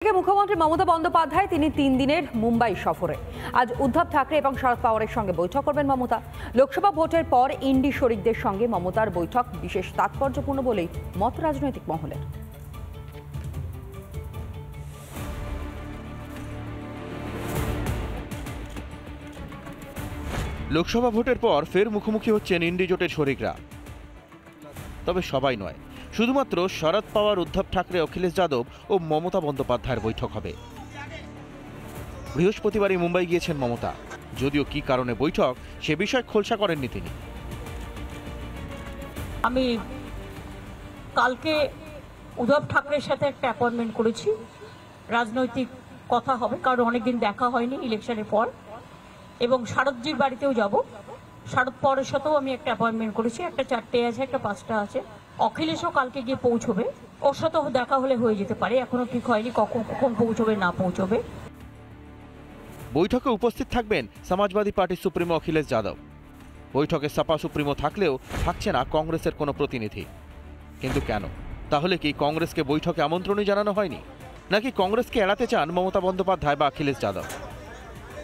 মুখ্যমন্ত্রী মমতা বন্দ্যোপাধ্যায় তিনি 3 দিনের মুম্বাই সফরে। আজ উদ্ধব ঠাকরে এবং শরদ পাওয়ারের সঙ্গে বৈঠক করবেন মমতা। লোকসভা ভোটের পর ইন্ডি শরিকদের সঙ্গে মমতার বৈঠক বিশেষ তাৎপর্যপূর্ণ বলেই মত রাজনৈতিক মহলের। লোকসভা ভোটের পর ফের মুখোমুখি হচ্ছেন ইন্ডি জোটের শরিকরা। তবে সবাই নয়, শুধুমাত্র শরদ পাওয়ার, উদ্ধব ঠাকরে, অখিলেশ যাদব ও মমতা বন্দ্যোপাধ্যায়ের বৈঠক হবে। বৃহস্পতিবারই মুম্বাই গিয়েছেন মমতা, যদিও কি কারণে বৈঠক সে বিষয়ে খোলসা করেননি তিনি। আমি কালকে উদ্ধব ঠাকরের সাথে একটা অ্যাপয়েন্টমেন্ট করেছি, রাজনৈতিক কথা হবে, কারণ অনেকদিন দেখা হয়নি ইলেকশনের পর। এবং শারদজির বাড়িতেও যাব, শারদ পাওয়ারের সাথেও আমি একটা অ্যাপয়েন্টমেন্ট করেছি, একটা 4টে আছে, একটা 5টা আছে। অখিলেশও কালকে গিয়ে পৌঁছবে, ওর সাথেও দেখা হলে হয়ে যেতে পারে, এখনো ঠিক হয়নি কখন পৌঁছবে না পৌঁছবে। বৈঠকে উপস্থিত থাকবেন সমাজবাদী পার্টির সুপ্রিমো অখিলেশ যাদব। বৈঠকে সপা সুপ্রিমো থাকলেও থাকছে না কংগ্রেসের কোনো প্রতিনিধি। কিন্তু কেন? তাহলে কি কংগ্রেসকে বৈঠকে আমন্ত্রণই জানানো হয়নি, নাকি কংগ্রেসকে এড়াতে চান মমতা বন্দ্যোপাধ্যায় বা অখিলেশ যাদব?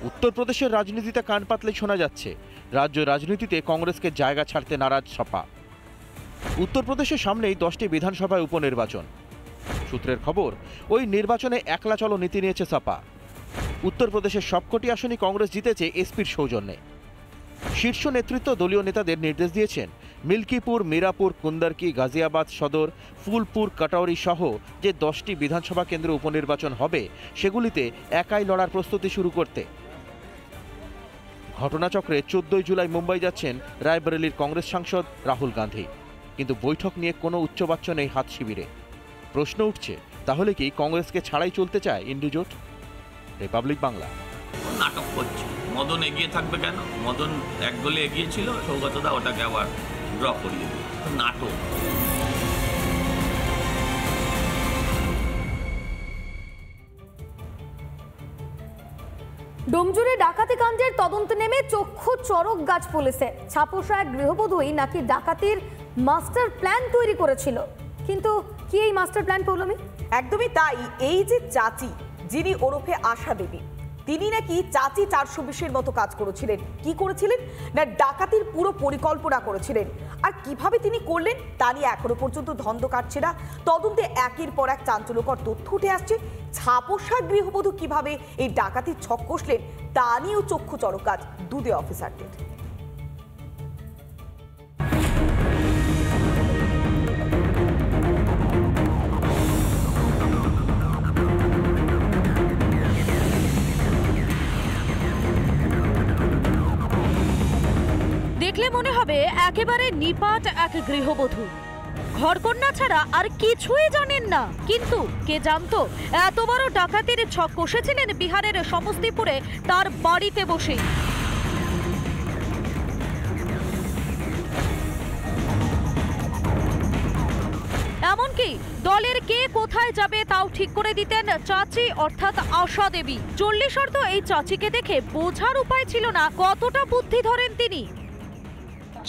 উত্তরপ্রদেশের রাজনীতিতে কান পাতলেই শোনা যাচ্ছে রাজ্য রাজনীতিতে কংগ্রেসকে জায়গা ছাড়তে নারাজ সপা। উত্তরপ্রদেশের সামনেই 10টি বিধানসভায় উপনির্বাচন। সূত্রের খবর, ওই নির্বাচনে একলা চলো নীতি নিয়েছে সপা। উত্তরপ্রদেশের সবকটি আসনই কংগ্রেস জিতেছে এসপির সৌজন্যে। শীর্ষ নেতৃত্ব দলীয় নেতাদের নির্দেশ দিয়েছেন মিল্কিপুর, মিরাপুর, কুন্দরকি, গাজিয়াবাদ সদর, ফুলপুর, কাটাউরি সহ যে 10টি বিধানসভা কেন্দ্রে উপনির্বাচন হবে সেগুলিতে একাই লড়ার প্রস্তুতি শুরু করতে। ঘটনাচক্রে 14 জুলাই মুম্বাই যাচ্ছেন রায়বরেলির কংগ্রেস সাংসদ রাহুল গান্ধী, কিন্তু বৈঠক নিয়ে কোনো উচ্চবাচ্য নেই হাত শিবিরে। প্রশ্ন উঠছে, তাহলে কি কংগ্রেসকে ছাড়াই চলতে চায় ইন্ডি জোট? রিপাবলিক বাংলা। নাটক করছে, মদন এগিয়ে থাকবে কেন? মদন এক গোলে এগিয়ে ছিল, সৌগতদা ওটাকে আবার ড্র করিয়ে দিল। নাটক। ডোমজুড়ে ডাকাতি কাণ্ডের তদন্তে নেমে চক্ষু চড়ক গাছ পুলিশে। ছাপোষা এক গৃহবধূই নাকি ডাকাতির মাস্টার প্ল্যান তৈরি করেছিল। কিন্তু কি এই মাস্টার প্ল্যান পৌলমী? একদমই তাই। এই যে চাচি, যিনি ওরফে আশা দেবী, তিনি নাকি চাচি 420-এর মতো কাজ করেছিলেন। কি করেছিলেন না, ডাকাতির পুরো পরিকল্পনা করেছিলেন। আর কিভাবে তিনি করলেন তা নিয়ে এখনো পর্যন্ত ধন্ধ কাটছে না। তদন্তে একের পর এক চাঞ্চল্যকর তথ্য উঠে আসছে। ছাপোষা গৃহবধূ কিভাবে এই ডাকাতির ছক কষলেন তা নিয়েও চক্ষু চড়ক কাজ দুদে অফিসারদের। দেখলে মনে হবে একেবারে নিপাট এক গৃহবধূ, ঘরকন্যা ছাড়া আর কিছুই জানেন না। কিন্তু কে জানতো এত বড় ডাকাতির ছক কষেছিলেন বিহারের সমস্তিপুরে তার বাড়িতে বসে। এমনকি দলের কে কোথায় যাবে তাও ঠিক করে দিতেন চাচি, অর্থাৎ আশা দেবী। 40 অর্ধ এই চাচিকে দেখে বোঝার উপায় ছিল না কতটা বুদ্ধি ধরেন তিনি।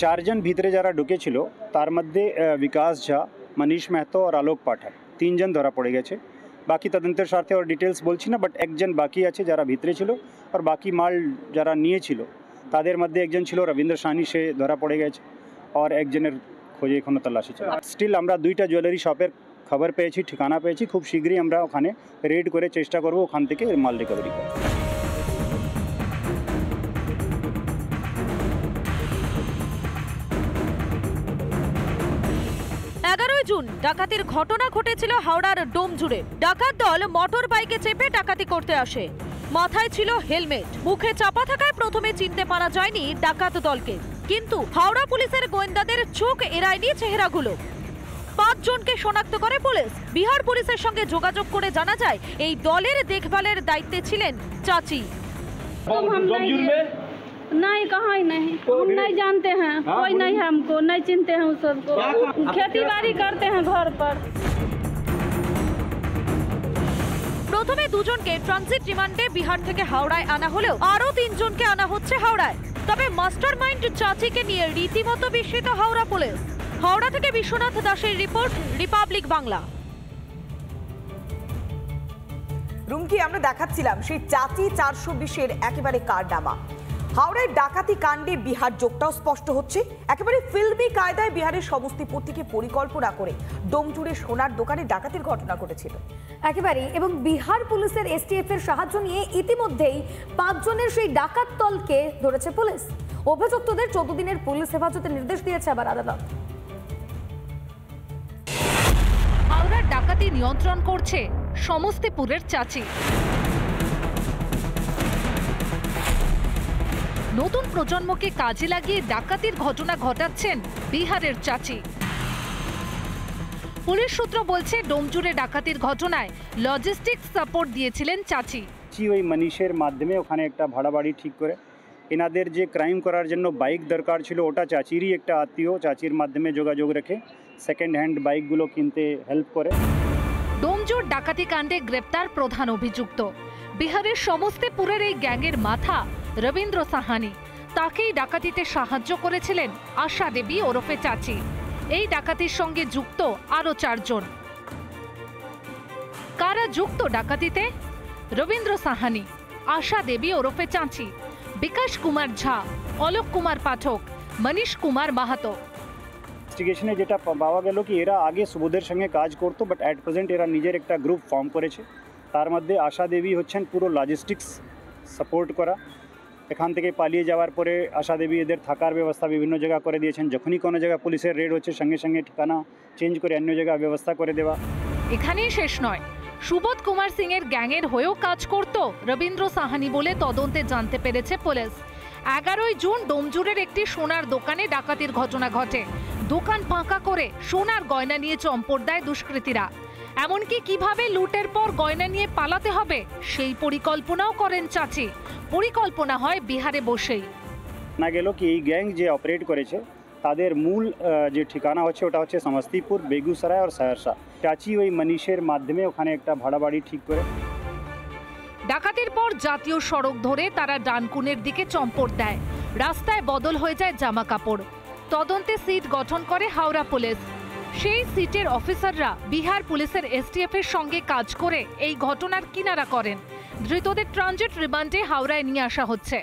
4 জন ভিতরে যারা ঢুকেছিল তার মধ্যে বিকাশ ঝা, মনীষ মেহতো আর আলোক পাঠক, 3 জন ধরা পড়ে গেছে। বাকি তদন্তের স্বার্থে আর ডিটেলস বলছি না, বাট একজন বাকি আছে যারা ভিতরে ছিল। আর বাকি মাল যারা নিয়েছিল তাদের মধ্যে একজন ছিল রবীন্দ্র সানি, সে ধরা পড়ে গেছে। আর একজনের খোঁজে এখনো তল্লাশি চলে। স্টিল আমরা 2টা জুয়েলারি শপের খবর পেয়েছি, ঠিকানা পেয়েছি। খুব শীঘ্রই আমরা ওখানে রেড করে চেষ্টা করব ওখান থেকে মাল রিকভারি করার। 11 জুন ডাকাতির ঘটনা ঘটেছিল হাওড়ার ডোমজুড়ে। ডাকাত দল মোটর বাইকে চেপে ডাকাতি করতে আসে। মাথায় ছিল হেলমেট, মুখে চাপা থাকায় প্রথমে চিনতে পারা যায়নি ডাকাত দলকে। কিন্তু হাওড়া পুলিশের গোয়েন্দাদের চোখ এড়ায়নি চেহারাগুলো। 5 জনকে শনাক্ত করে পুলিশ। বিহার পুলিশের সঙ্গে যোগাযোগ করে জানা যায় এই দলের দেখভালের দায়িত্বে ছিলেন চাচি। नहीं, कहाँ ही नहीं, हम नहीं जानते हैं, कोई नहीं है, हमको नहीं चिनते हैं उस सबको। खेती बाड़ी करते हैं घर पर। প্রথমে 2 জনকে ট্রানজিট রিমান্ডে বিহার থেকে হাওড়ায় আনা হলেও আরো 3 জনকে আনা হচ্ছে হাওড়ায়। তবে মাস্টারমাইন্ড চাচিকে নিয়ে রীতিমতো বিস্মিত হাওড়া পুলিশ। হাওড়া থেকে বিশ্বনাথ দাসের রিপোর্ট, রিপাবলিক বাংলা। রুমকি, আমরা দেখাচ্ছিলাম সেই চাচি 420-এর একেবারে কারনামা। হাওড়ায় ডাকাতি কাণ্ডে বিহার যোগটাও স্পষ্ট হচ্ছে। একেবারে ফিল্মি কায়দায় বিহারের সমস্তিপুর থেকে পরিকল্পনা করে ডোমজুড়ে সোনার দোকানে ডাকাতির ঘটনা ঘটেছিল। একেবারে, এবং বিহার পুলিশের এসটিএফ এর সাহায্য নিয়ে ইতিমধ্যেই 5 জনের সেই ডাকাত দলকে ধরেছে পুলিশ। অভিযুক্তদের 14 দিনের পুলিশ হেফাজতের নির্দেশ দিয়েছে আবার আদালত। হাওড়ার ডাকাতি নিয়ন্ত্রণ করছে সমস্তিপুরের চাচি। নতুন প্রজন্মকে কাজে লাগিয়ে ডাকাতির ঘটনা ঘটাচ্ছেন বিহারের চাচি। পুলিশ সূত্র বলছে ডোমজুড়ে ডাকাতির ঘটনায় লজিস্টিক্স সাপোর্ট দিয়েছিলেন চাচি। ওই মনীষের মাধ্যমে ওখানে একটা ভাড়া বাড়ি ঠিক করে এনাদের যে ক্রাইম করার জন্য বাইক দরকার ছিল, ওটা চাচিরই একটা আত্মীয়, চাচির মাধ্যমে যোগাযোগ রেখে সেকেন্ড হ্যান্ড বাইকগুলো কিনতে হেল্প করে। ডোমজুড় ডাকাতি কাণ্ডে গ্রেপ্তার প্রধান অভিযুক্ত বিহারের সমস্তিপুরের এই গ্যাংয়ের মাথা রবীন্দ্র সাহানি। তাকেই ডাকাতিতে সাহায্য করেছিলেন আশা দেবী ওরফে চাচি। এই ডাকাতির সঙ্গে যুক্ত আরো 4 জন। কারা যুক্ত ডাকাতিতে? রবীন্দ্র সাহানি, আশা দেবী ওরফে চাচি, বিকাশ কুমার ঝা, অলোক কুমার পাঠক, মনীষ কুমার মাহাতো। ইনভেস্টিগেশনে যেটা পাওয়া গেল কি এরা আগে সুবোধের সঙ্গে কাজ করতো, বাট অ্যাট প্রেজেন্ট এরা নিজের একটা গ্রুপ ফর্ম করেছে। তার মধ্যে আশা দেবী হচ্ছেন পুরো লজিস্টিক্স সাপোর্ট করা। এখান থেকে পালিয়ে যাওয়ার পরে আশা দেবী এদের থাকার ব্যবস্থা বিভিন্ন জায়গা করে দিয়েছেন। যখনই কোনো জায়গায় পুলিশের রেড হচ্ছে সঙ্গে সঙ্গে ঠিকানা চেঞ্জ করে অন্য জায়গায় ব্যবস্থা করে দেওয়া। এখানেই শেষ নয়, সুবোধ কুমার সিং এর গ্যাংয়ের হয়েও কাজ করত রবীন্দ্র সাহানি বলে তদন্তে জানতে পেরেছে পুলিশ। 11ই জুন ডোমজুড়ের একটি সোনার দোকানে ডাকাতির ঘটনা ঘটে। দোকান ফাঁকা করে সোনার গয়না নিয়ে চম্পট দেয় দুষ্কৃতীরা। এমনকি কিভাবে লুটের পর গয়না নিয়ে পালাতে হবে সেই পরিকল্পনাও করেন চাচি। পরিকল্পনা হয় বিহারে বসেই। না গেল কি এই গ্যাং যে অপারেট করেছে তাদের মূল যে ঠিকানা হচ্ছে ওটা হচ্ছে সমস্তিপুর, বেগুসরাই আর সহরসা। চাচি ওই মনীষের মাধ্যমে ওখানে একটা ভাড়া বাড়ি ঠিক করে। ডাকাতির পর জাতীয় সড়ক ধরে তারা ডানকুনের দিকে চম্পট দেয়। রাস্তায় বদল হয়ে যায় জামা কাপড়। তদন্তে সিট গঠন করে হাওড়া পুলিশ। সেই সিটের অফিসাররা বিহার পুলিশের এসটিএফ এর সঙ্গে কাজ করে এই ঘটনার কিনারা করেন। ধৃতদের ট্রানজিট রিমান্ডে হাওড়ায় নিয়ে আসা হচ্ছে।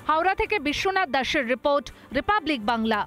হাওড়া থেকে বিশ্বনাথ দাসের রিপোর্ট, রিপাবলিক বাংলা।